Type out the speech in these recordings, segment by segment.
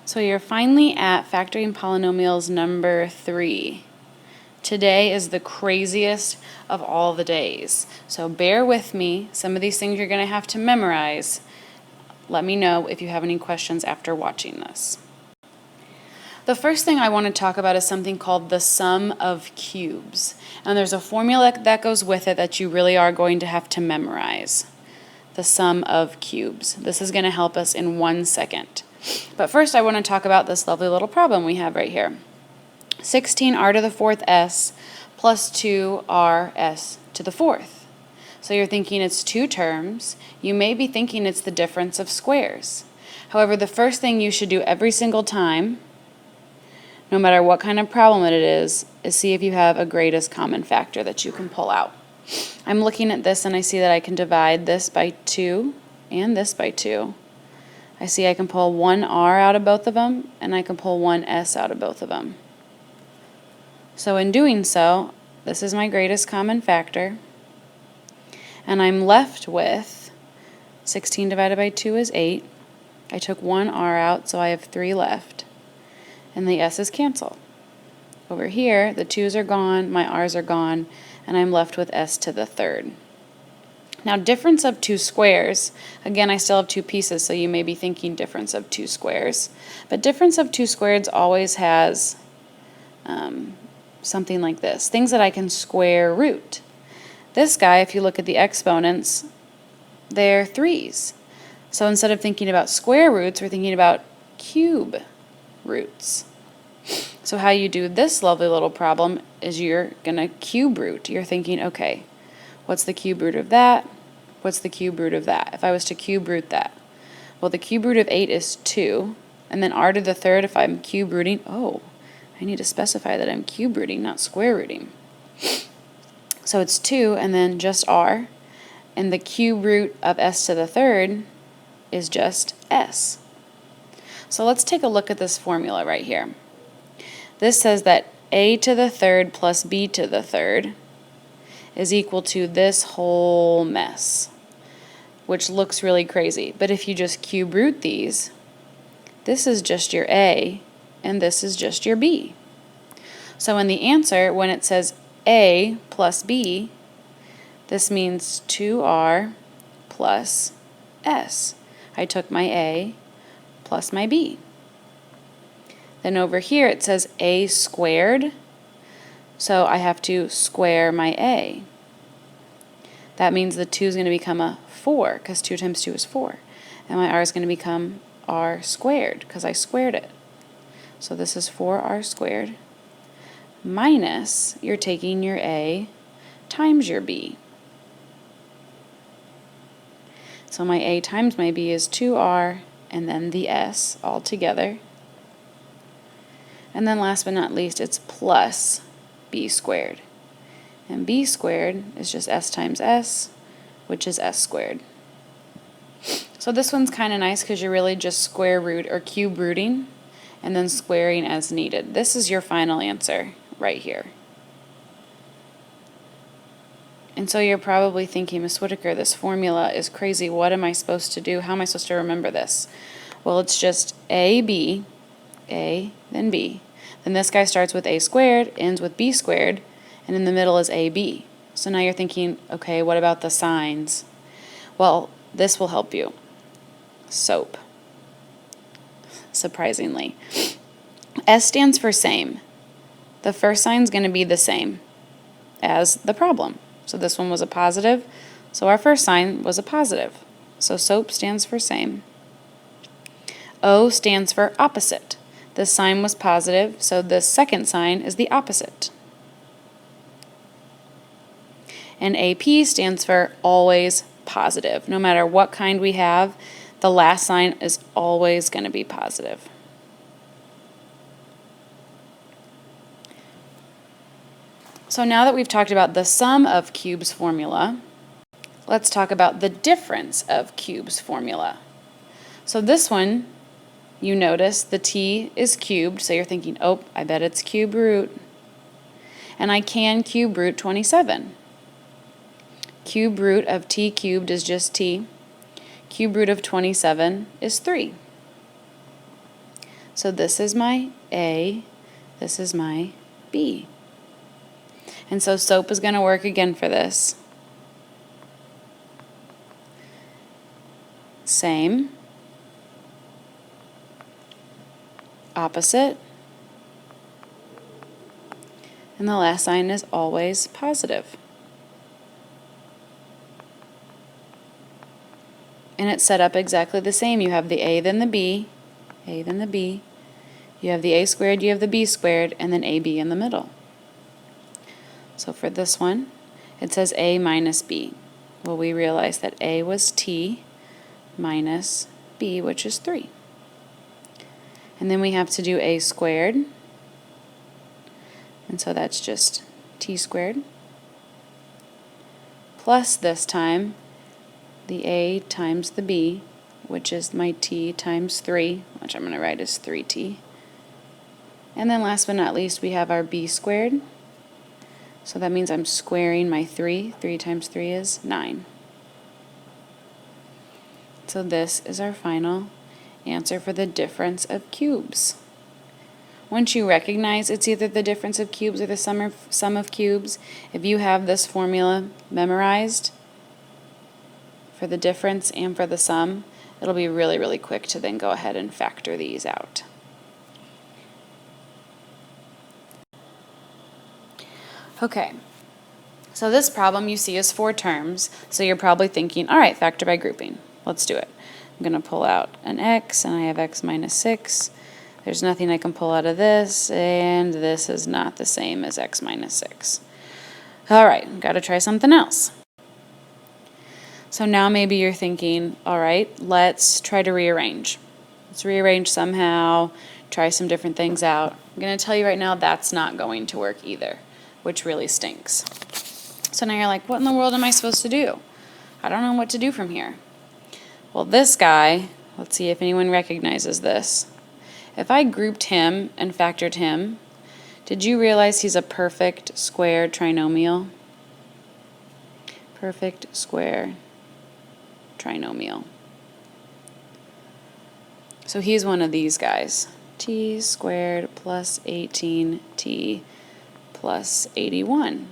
So you're finally at factoring polynomials number 3. Today is the craziest of all the days. So bear with me. Some of these things you're going to have to memorize. Let me know if you have any questions after watching this. The first thing I want to talk about is something called the sum of cubes. And there's a formula that goes with it that you really are going to have to memorize. The sum of cubes. This is going to help us in 1 second. But first I want to talk about this lovely little problem we have right here. 16r to the 4th s plus 2rs to the 4th. So you're thinking it's two terms. You may be thinking it's the difference of squares. However, the first thing you should do every single time, no matter what kind of problem it is see if you have a greatest common factor that you can pull out. I'm looking at this and I see that I can divide this by 2 and this by 2. I see I can pull one r out of both of them and I can pull one s out of both of them. So in doing so, this is my greatest common factor, and I'm left with 16 divided by 2 is 8. I took one r out, so I have 3 left, and the s's cancel. Over here, the 2's are gone, my r's are gone, and I'm left with s to the 3rd. Now, difference of two squares, again, I still have two pieces, so you may be thinking difference of two squares, but difference of two squares always has something like this, things that I can square root. This guy, if you look at the exponents, they're 3's. So instead of thinking about square roots, we're thinking about cube roots. So how you do this lovely little problem is you're going to cube root. You're thinking, okay, what's the cube root of that? What's the cube root of that? If I was to cube root that, well, the cube root of 8 is 2, and then r to the 3rd, if I'm cube rooting, I need to specify that I'm cube rooting, not square rooting. So it's 2 and then just r, and the cube root of s to the 3rd is just s. So let's take a look at this formula right here. This says that a to the 3rd plus b to the 3rd is equal to this whole mess, which looks really crazy. But if you just cube root these, this is just your a, and this is just your b. So in the answer, when it says a plus b, this means 2r plus s. I took my a plus my b. Then over here it says a squared, so I have to square my a. That means the 2 is going to become a 4, because 2 times 2 is 4. And my r is going to become r squared, because I squared it. So this is 4r squared minus, you're taking your a times your b. So my a times my b is 2r, and then the s all together. And then last but not least, it's plus b squared. And b squared is just s times s, which is s squared. So this one's kind of nice because you're really just square root or cube rooting and then squaring as needed. This is your final answer right here. And so you're probably thinking, Ms. Whitaker, this formula is crazy. What am I supposed to do? How am I supposed to remember this? Well, it's just a, then b. Then this guy starts with a squared, ends with b squared, and in the middle is ab. So now you're thinking, okay, what about the signs? Well, this will help you. SOAP. Surprisingly. S stands for same. The first sign is going to be the same as the problem. So this one was a positive, so our first sign was a positive. So SOAP stands for same. O stands for opposite. This sign was positive, so the second sign is the opposite. And AP stands for always positive. No matter what kind we have, the last sign is always going to be positive. So now that we've talked about the sum of cubes formula, let's talk about the difference of cubes formula. So this one, you notice the t is cubed, so you're thinking, oh, I bet it's cube root. And I can cube root 27. Cube root of t cubed is just t. Cube root of 27 is 3. So this is my A, this is my B. And so SOAP is going to work again for this. Same, opposite, and the last sign is always positive. And it's set up exactly the same. You have the A, then the B, A, then the B. You have the A squared, you have the B squared, and then AB in the middle. So for this one, it says A minus B. Well, we realized that A was T minus B, which is 3. And then we have to do A squared. And so that's just T squared. Plus this time, the A times the B, which is my T times 3, which I'm going to write as 3T. And then last but not least, we have our B squared. So that means I'm squaring my 3. 3 times 3 is 9. So this is our final answer for the difference of cubes. Once you recognize it's either the difference of cubes or the sum of cubes, if you have this formula memorized for the difference and for the sum, it'll be really, really quick to then go ahead and factor these out. Okay, so this problem you see is 4 terms, so you're probably thinking, all right, factor by grouping. Let's do it. I'm going to pull out an x, and I have x minus 6. There's nothing I can pull out of this, and this is not the same as x minus 6. All right, got to try something else. So now maybe you're thinking, all right, let's try to rearrange. Let's rearrange somehow, try some different things out. I'm going to tell you right now that's not going to work either, which really stinks. So now you're like, what in the world am I supposed to do? I don't know what to do from here. Well, this guy, let's see if anyone recognizes this. If I grouped him and factored him, did you realize he's a perfect square trinomial? Perfect square trinomial. So he's one of these guys. T squared plus 18t plus 81,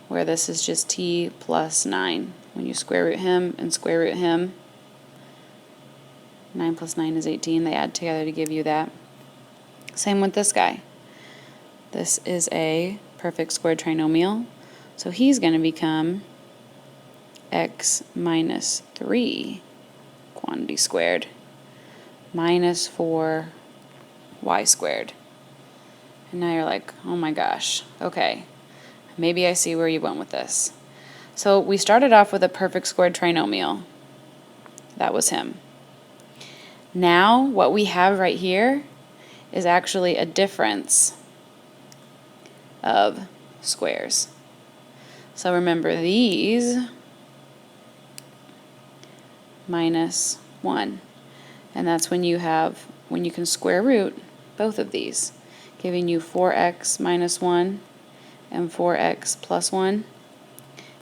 where this is just t plus 9. When you square root him and square root him, 9 plus 9 is 18. They add together to give you that. Same with this guy. This is a perfect square trinomial, so he's going to become x minus 3 quantity squared minus 4y squared. And now you're like, oh my gosh, okay, maybe I see where you went with this. So we started off with a perfect squared trinomial. That was him. Now what we have right here is actually a difference of squares. So remember these minus 1. And that's when you can square root both of these, giving you 4x minus 1 and 4x plus 1.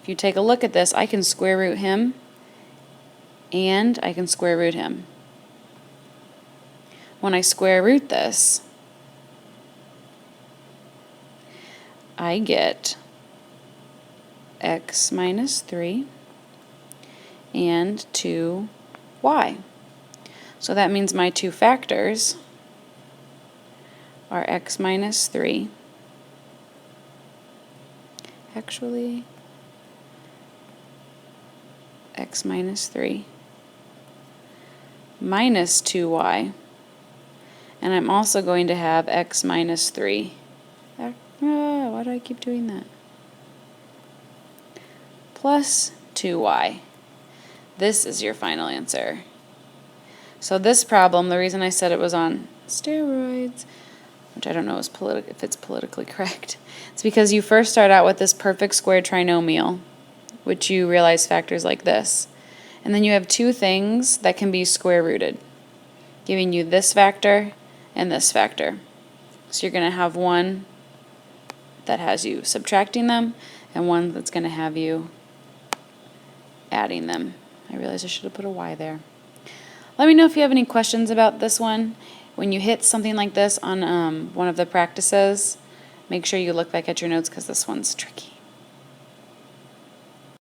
If you take a look at this, I can square root him and I can square root him. When I square root this, I get x minus 3 and 2y. So that means my two factors are x minus 3. Actually, x minus 3 minus 2y. And I'm also going to have x minus 3. Why do I keep doing that? Plus 2y. This is your final answer. So this problem, the reason I said it was on steroids, which I don't know if it's politically correct, it's because you first start out with this perfect square trinomial, which you realize factors like this. And then you have two things that can be square rooted, giving you this factor and this factor. So you're going to have one that has you subtracting them and one that's going to have you adding them. I realize I should have put a y there. Let me know if you have any questions about this one. when you hit something like this on one of the practices, make sure you look back at your notes because this one's tricky.